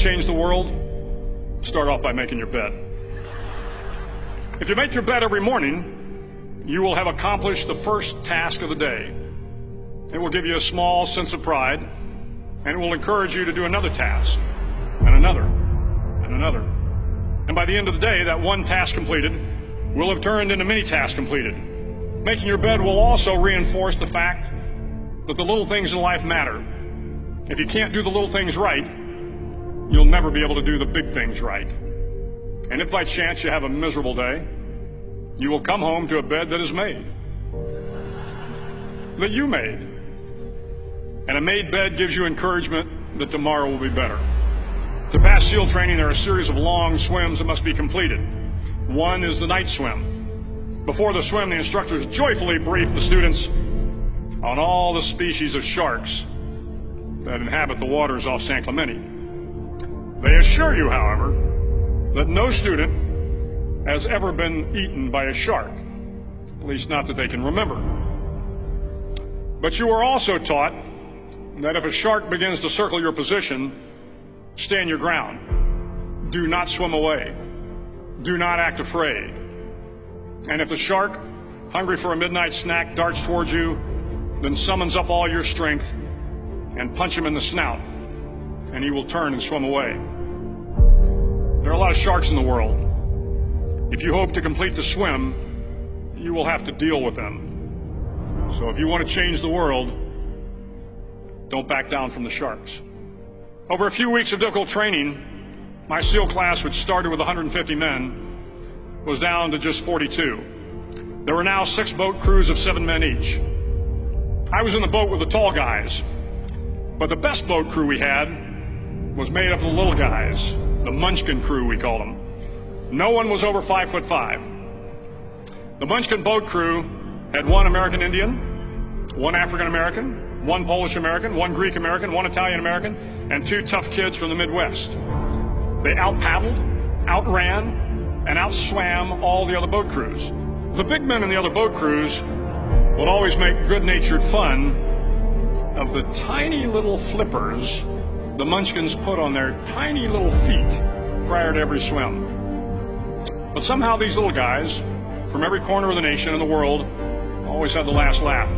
change the world? Start off by making your bed. If you make your bed every morning, you will have accomplished the first task of the day. It will give you a small sense of pride, and it will encourage you to do another task, and another, and another. And by the end of the day, that one task completed will have turned into many tasks completed. Making your bed will also reinforce the fact that the little things in life matter. If you can't do the little things right, you'll never be able to do the big things right. And if by chance you have a miserable day, you will come home to a bed that is made, that you made. And a made bed gives you encouragement that tomorrow will be better. To pass SEAL training, there are a series of long swims that must be completed. One is the night swim. Before the swim, the instructors joyfully brief the students on all the species of sharks that inhabit the waters off San Clemente. They assure you, however, that no student has ever been eaten by a shark, at least not that they can remember. But you are also taught that if a shark begins to circle your position, stand your ground. Do not swim away. Do not act afraid. And if the shark, hungry for a midnight snack, darts towards you, then summons up all your strength and punch him in the snout, and he will turn and swim away. There are a lot of sharks in the world. If you hope to complete the swim, you will have to deal with them. So if you want to change the world, don't back down from the sharks. Over a few weeks of difficult training, my SEAL class, which started with 150 men, was down to just 42. There were now 6 boat crews of 7 men each. I was in the boat with the tall guys, but the best boat crew we had was made up of the little guys, the Munchkin crew, we called them. No one was over 5'5". The Munchkin boat crew had 1 American Indian, 1 African American, 1 Polish American, 1 Greek American, 1 Italian American, and 2 tough kids from the Midwest. They out-paddled, outran, and outswam all the other boat crews. The big men in the other boat crews would always make good-natured fun of the tiny little flippers the Munchkins put on their tiny little feet prior to every swim. But somehow these little guys from every corner of the nation and the world always had the last laugh,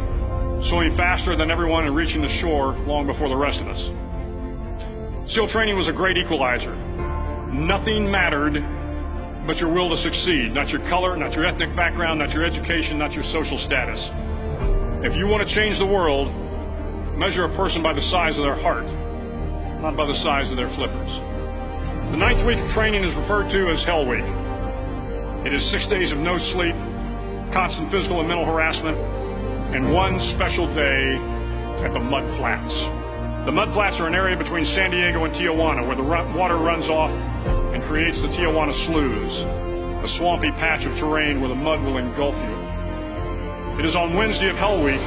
swimming faster than everyone and reaching the shore long before the rest of us. SEAL training was a great equalizer. Nothing mattered but your will to succeed, not your color, not your ethnic background, not your education, not your social status. If you want to change the world, measure a person by the size of their heart, not by the size of their flippers. The 9th week of training is referred to as Hell Week. It is 6 days of no sleep, constant physical and mental harassment, and 1 special day at the Mud Flats. The Mud Flats are an area between San Diego and Tijuana where the water runs off and creates the Tijuana Sloughs, a swampy patch of terrain where the mud will engulf you. It is on Wednesday of Hell Week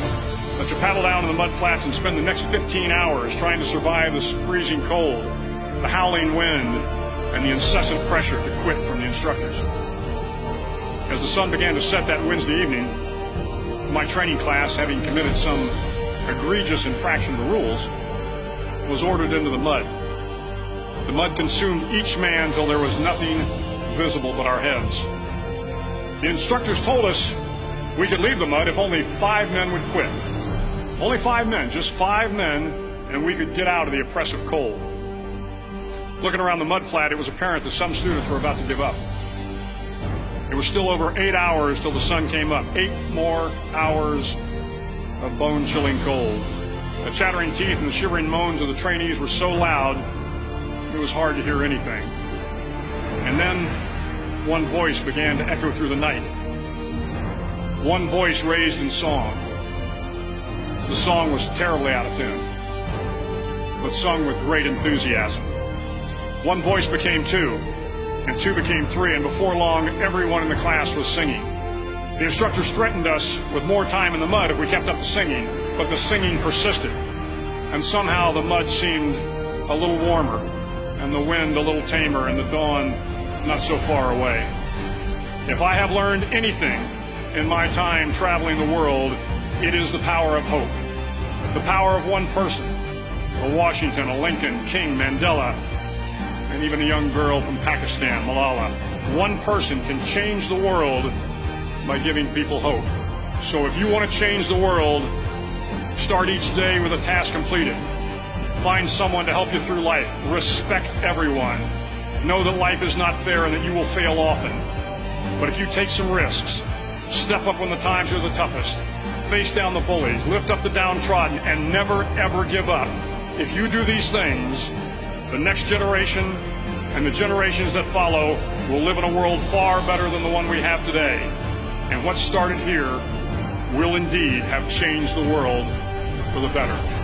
that you paddle down to the Mud Flats and spend the next 15 hours trying to survive the freezing cold, the howling wind, and the incessant pressure to quit from the instructors. As the sun began to set that Wednesday evening, my training class, having committed some egregious infraction of the rules, was ordered into the mud. The mud consumed each man till there was nothing visible but our heads. The instructors told us we could leave the mud if only 5 men would quit. Only 5 men, just 5 men, and we could get out of the oppressive cold. Looking around the mud flat, it was apparent that some students were about to give up. It was still over 8 hours till the sun came up. 8 more hours of bone-chilling cold. The chattering teeth and the shivering moans of the trainees were so loud, it was hard to hear anything. And then one voice began to echo through the night. One voice raised in song. The song was terribly out of tune, but sung with great enthusiasm. One voice became 2, and 2 became 3, and before long, everyone in the class was singing. The instructors threatened us with more time in the mud if we kept up the singing, but the singing persisted, and somehow the mud seemed a little warmer, and the wind a little tamer, and the dawn not so far away. If I have learned anything in my time traveling the world, it is the power of hope. The power of one person, a Washington, a Lincoln, King, Mandela, and even a young girl from Pakistan, Malala. One person can change the world by giving people hope. So if you want to change the world, start each day with a task completed. Find someone to help you through life. Respect everyone. Know that life is not fair and that you will fail often. But if you take some risks, step up when the times are the toughest, face down the bullies, lift up the downtrodden, and never ever give up. If you do these things, the next generation and the generations that follow will live in a world far better than the one we have today. And what started here will indeed have changed the world for the better.